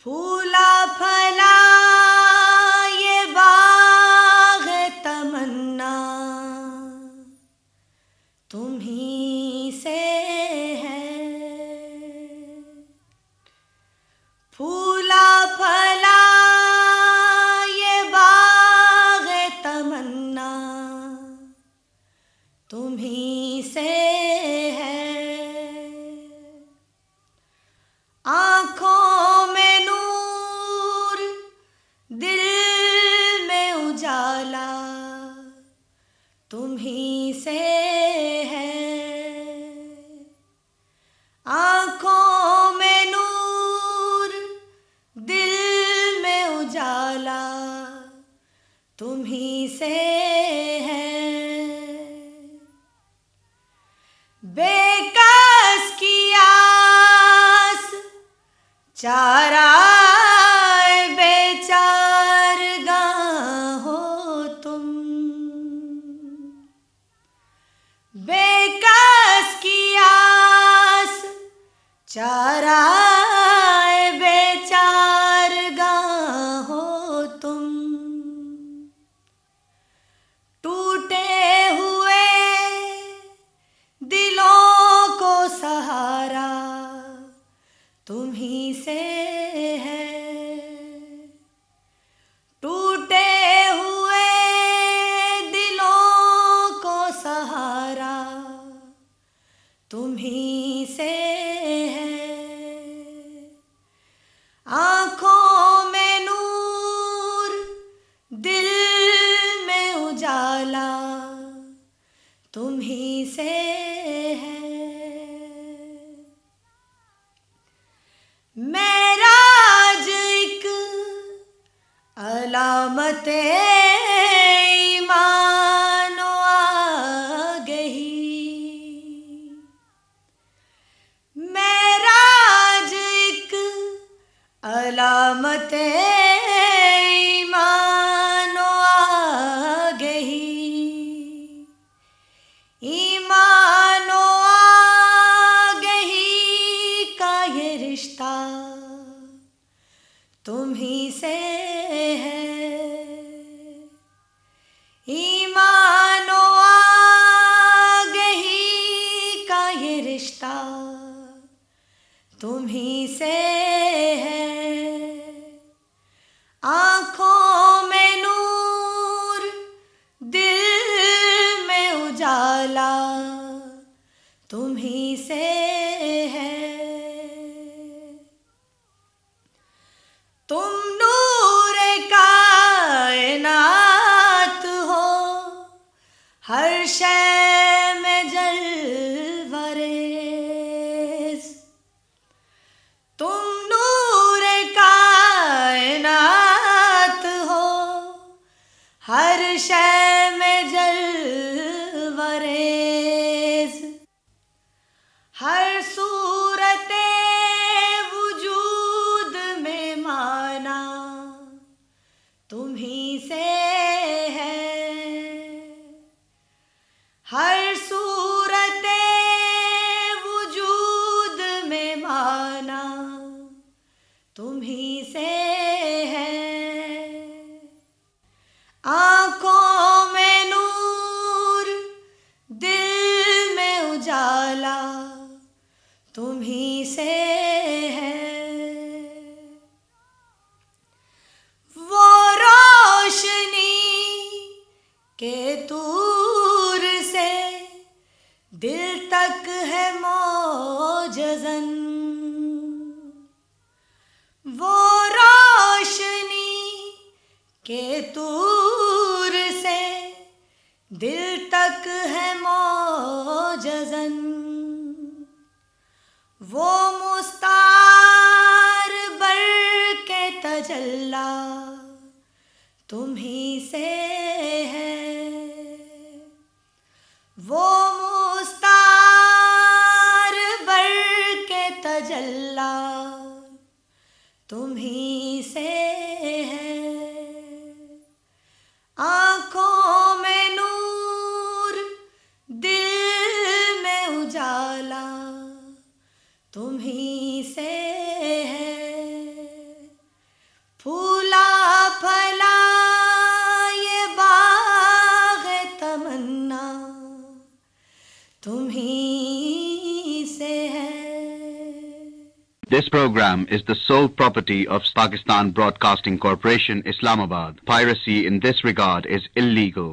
फूला फला ये बाग तमन्ना तुम्हीं से है। फूला फला ये बाग तमन्ना तुम्हीं से है। आँखों में नूर, दिल में उजाला तुम्हीं से है। आँखों में नूर, दिल में उजाला तुम्हीं से है। बेकस की आस चारा बेचारगा हो तुम। बेकस की आस चारा बेचारगा हो तुम। टूटे हुए दिलों को सहारा तुम्हीं से है। टूटे हुए दिलों को सहारा तुम्हीं से है। आँखों में नूर, दिल में उजाला तुम्हीं से है। मेराज एक अलामत ईमान आ गई। मेराज एक अलामत ईमान आ गई। ईमान आ गई का ये रिश्ता तुम्हीं से है। ईमान आ गई का ये रिश्ता तुम्हीं से है। आँखों में नूर, दिल में उजाला तुम्हीं से है। तुम नूर कायनात हो, हर शय में जलवरेज़। तुम नूर कायनात हो, हर शय में जलवरेज़। हर सूरते वजूद में माना तुम्हीं से है। हर सूरते वजूद में माना तुम्हीं से है। आँखों में नूर, दिल में उजाला तुम्हीं से है। वो रोशनी के तूर से दिल तक है मौजज़न। वो रोशनी के तूर से दिल तक है मौजज़न। वो मुस्तार बर के तजल्ला तुम्हीं से है। वो मुस्तार बर के तजल्ला तुम्हीं से है। आँखों में नूर, दिल में उजाला तुम्हीं से है। This program is the sole property of Pakistan Broadcasting Corporation, Islamabad. Piracy in this regard is illegal.